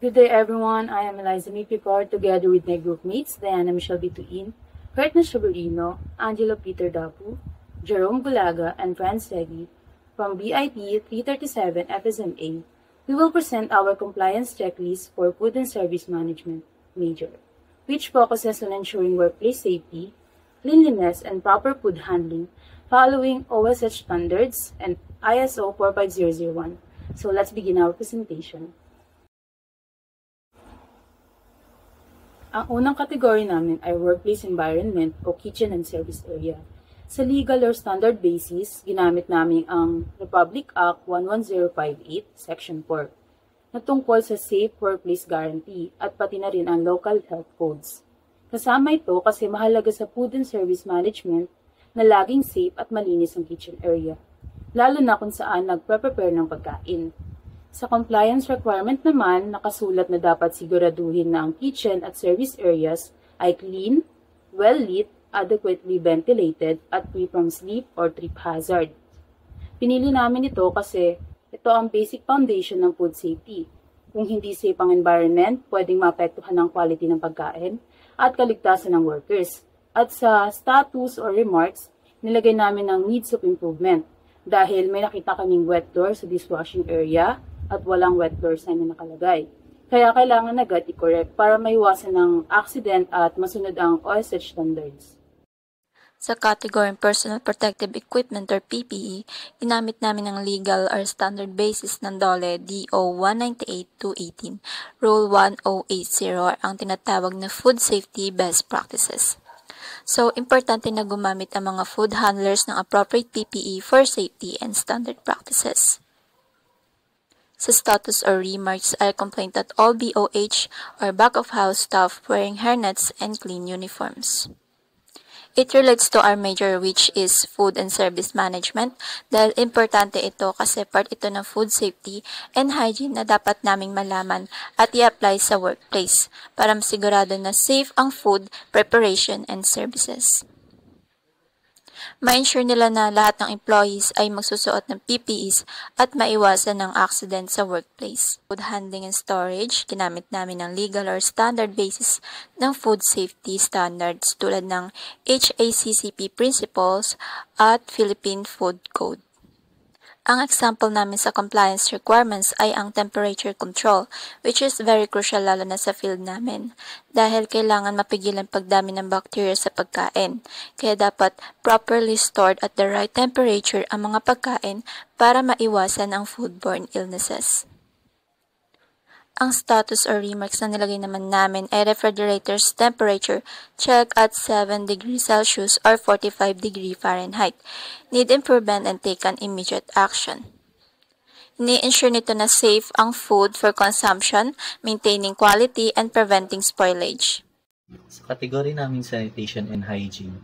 Good day everyone, I am Eliza Mipicor together with my group mates Diana Michelle Bituin, Kurt Nashaburino, Angelo Peter Dapu, Jerome Gulaga, and Franz Segui from BIP 337 FSMA. We will present our compliance checklist for Food and Service Management major, which focuses on ensuring workplace safety, cleanliness, and proper food handling following OSH standards and ISO 45001. So let's begin our presentation. Ang unang kategory namin ay workplace environment o kitchen and service area. Sa legal or standard basis, ginamit namin ang Republic Act 11058, Section 4, na tungkol sa Safe Workplace Guarantee at pati na rin ang local health codes. Kasama ito kasi mahalaga sa food and service management na laging safe at malinis ang kitchen area, lalo na kung saan nagpre-prepare ng pagkain. Sa compliance requirement naman, nakasulat na dapat siguraduhin na ang kitchen at service areas ay clean, well-lit, adequately ventilated, at free from sleep or trip hazard. Pinili namin ito kasi ito ang basic foundation ng food safety. Kung hindi safe ang environment, pwedeng maapektuhan ang quality ng pagkain at kaligtasan ng workers. At sa status or remarks, nilagay namin ang needs of improvement dahil may nakita kaming wet door sa dishwashing area at walang wet door sign na nakalagay. Kaya kailangan agad i-correct para maiwasan ng accident at masunod ang OSH standards. Sa category Personal Protective Equipment or PPE, ginamit namin ang legal or standard basis ng DOLE DO 198-218, Rule 1080 ang tinatawag na Food Safety Best Practices. So, importante na gumamit ang mga food handlers ng appropriate PPE for safety and standard practices. Sa status or remarks ay complaint that all BOH or back-of-house staff wearing hairnets and clean uniforms. It relates to our major which is food and service management dahil importante ito kasi part ito ng food safety and hygiene na dapat naming malaman at i-apply sa workplace para masigurado na safe ang food, preparation, and services. Ma-ensure nila na lahat ng employees ay magsusuot ng PPEs at maiwasan ng accident sa workplace. Food handling and storage, ginamit namin ng legal or standard basis ng food safety standards tulad ng HACCP principles at Philippine Food Code. Ang example namin sa compliance requirements ay ang temperature control, which is very crucial lalo na sa field namin dahil kailangan mapigilan pagdami ng bacteria sa pagkain. Kaya dapat properly stored at the right temperature ang mga pagkain para maiwasan ang foodborne illnesses. Ang status or remarks na nilagay naman namin ay refrigerator's temperature check at 7 degrees Celsius or 45 degrees Fahrenheit. Need improvement and take an immediate action. Ini-ensure nito na safe ang food for consumption, maintaining quality, and preventing spoilage. Sa kategory namin sanitation and hygiene,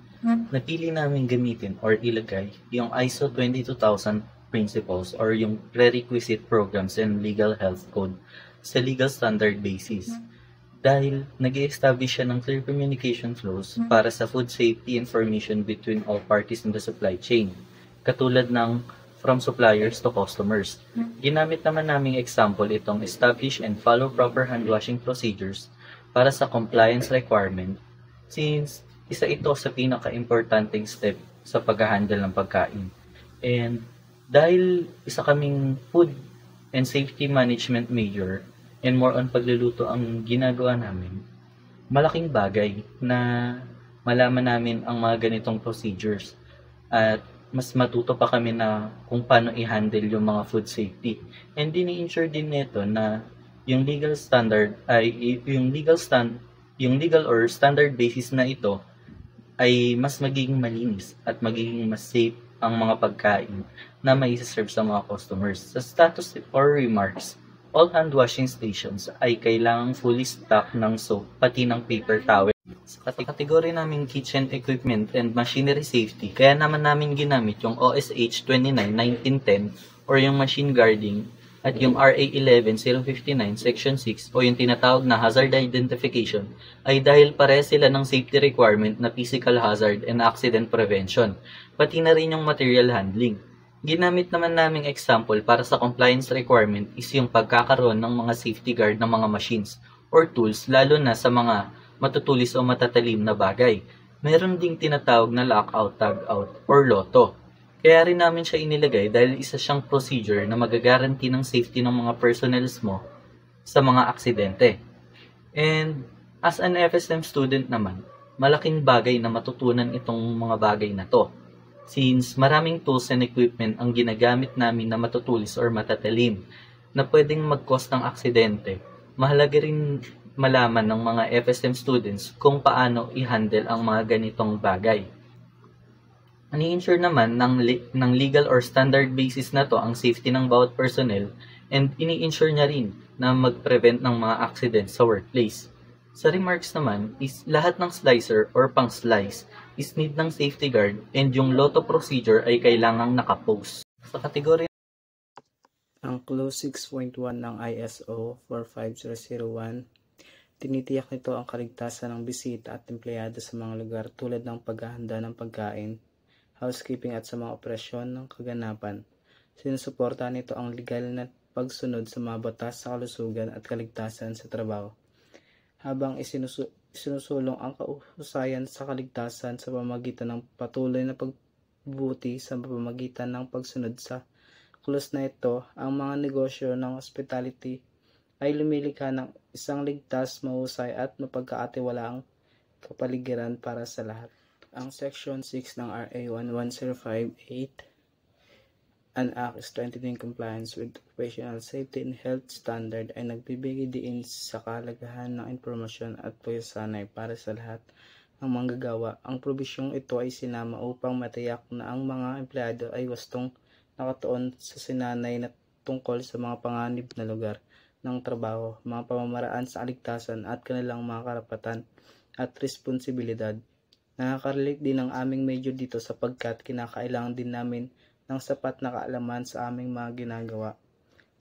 napili namin gamitin or ilagay yung ISO 22000 principles or yung prerequisite programs and legal health code sa legal standard basis. Dahil nag-i-establish siya ng clear communication flows para sa food safety information between all parties in the supply chain, katulad ng from suppliers to customers. Ginamit naman naming example itong establish and follow proper hand washing procedures para sa compliance requirement since isa ito sa pinaka-importanting step sa pag-handle ng pagkain. And dahil isa kaming food and safety management major and more on pagluluto ang ginagawa namin, malaking bagay na malaman namin ang mga ganitong procedures at mas matuto pa kami na kung paano i-handle yung mga food safety. And dini-ensure din nito na yung legal standard ay yung legal or standard basis na ito ay mas magiging malinis at magiging mas safe ang mga pagkain na may serve sa mga customers. Sa status or remarks, all hand washing stations ay kailangang fully stocked ng soap pati ng paper towel. Sa kategory naming kitchen equipment and machinery safety, kaya naman namin ginamit yung OSH 29-1910 or yung machine guarding at yung RA 11059 Section 6 o yung tinatawag na hazard identification ay dahil pareha sila ng safety requirement na physical hazard and accident prevention, pati na rin yung material handling. Ginamit naman naming example para sa compliance requirement is yung pagkakaroon ng mga safety guard ng mga machines or tools lalo na sa mga matutulis o matatalim na bagay. Meron ding tinatawag na lockout, tag-out or loto. Kaya rin namin siya inilagay dahil isa siyang procedure na magagaranti ng safety ng mga personnels mo sa mga aksidente. And as an FSM student naman, malaking bagay na matutunan itong mga bagay na to. Since maraming tools and equipment ang ginagamit namin na matutulis or matatalim na pwedeng mag-cause ng aksidente, mahalaga rin malaman ng mga FSM students kung paano i-handle ang mga ganitong bagay. Ani-ensure naman ng legal or standard basis na to ang safety ng bawat personnel and ini-ensure niya rin na mag-prevent ng mga accidents sa workplace. Sa remarks naman is lahat ng slicer or pang-slice is need ng safety guard and yung lotto procedure ay kailangang nakapost. Sa kategorya ang Clause 6.1 ng ISO 45001, tinitiyak nito ang kaligtasan ng bisita at empleyado sa mga lugar tulad ng paghahanda ng pagkain, housekeeping at sa mga operasyon ng kaganapan. Sinusuportahan nito ang legal na pagsunod sa mga batas sa kalusugan at kaligtasan sa trabaho, habang isinusulong ang kahusayan sa kaligtasan sa pamamagitan ng patuloy na pagbubuti sa pamamagitan ng pagsunod sa clause na ito. Ang mga negosyo ng hospitality ay lumilikha ng isang ligtas, mahusay at mapagkakatiwalaang kapaligiran para sa lahat. Ang Section 6 ng RA 11058 an Act is strengthening compliance with occupational safety and health standard ay nagbibigay diin sa kahalagahan ng impormasyon at pagsasanay para sa lahat ng manggagawa. Ang probisyong ito ay sinama upang matiyak na ang mga empleyado ay wastong nakatuon sa sinanay na tungkol sa mga panganib na lugar ng trabaho, mga pamamaraan sa kaligtasan at kanilang mga karapatan at responsibilidad. Nakaka-relate din ang aming medyo dito sapagkat kinakailangan din namin ng sapat na kaalaman sa aming mga ginagawa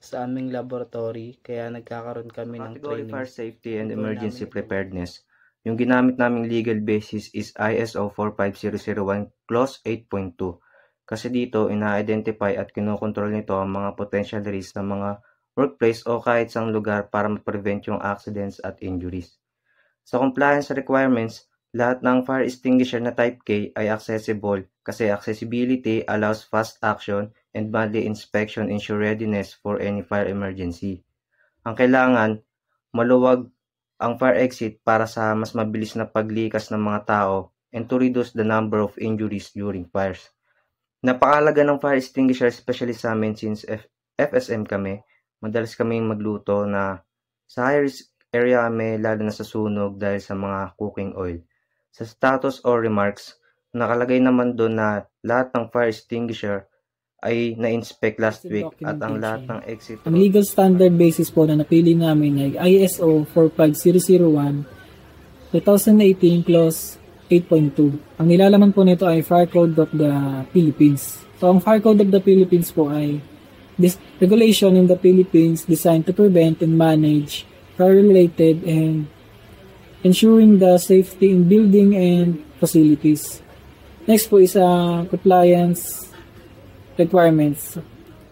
sa aming laboratory, kaya nagkakaroon kami ng Category training. Fire Safety and Emergency Preparedness. Yung ginamit naming legal basis is ISO 45001 Clause 8.2. Kasi dito, ina-identify at kinokontrol nito ang mga potential risks ng mga workplace o kahit sang lugar para ma-prevent yung accidents at injuries. Sa compliance requirements, lahat ng fire extinguisher na Type K ay accessible kasi accessibility allows fast action and monthly inspection ensure readiness for any fire emergency. Ang kailangan, maluwag ang fire exit para sa mas mabilis na paglikas ng mga tao and to reduce the number of injuries during fires. Napakahalaga ng fire extinguisher especially sa amin since FSM kami, madalas kaming magluto na sa high risk area kami lalo na sa sunog dahil sa mga cooking oil. Sa status or remarks, nakalagay naman doon na lahat ng fire extinguisher ay na-inspect last week at ang lahat ng exit. Ang legal standard basis po na napili namin ay ISO 45001 2018 Clause 8.2. Ang nilalaman po nito ay Fire Code of the Philippines. So ang Fire Code of the Philippines po ay this regulation in the Philippines designed to prevent and manage fire-related and ensuring the safety in building and facilities. Next po is compliance requirements.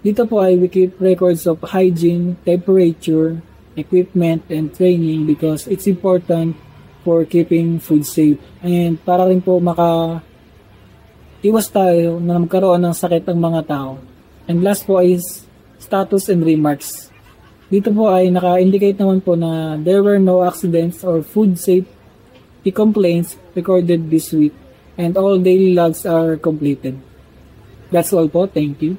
Dito po ay we keep records of hygiene, temperature, equipment, and training because it's important for keeping food safe. And para rin po iwas tayo na magkaroon ng sakit ang mga tao. And last po is status and remarks. Dito po ay naka-indicate naman po na there were no accidents or food safety complaints recorded this week and all daily logs are completed. That's all po. Thank you.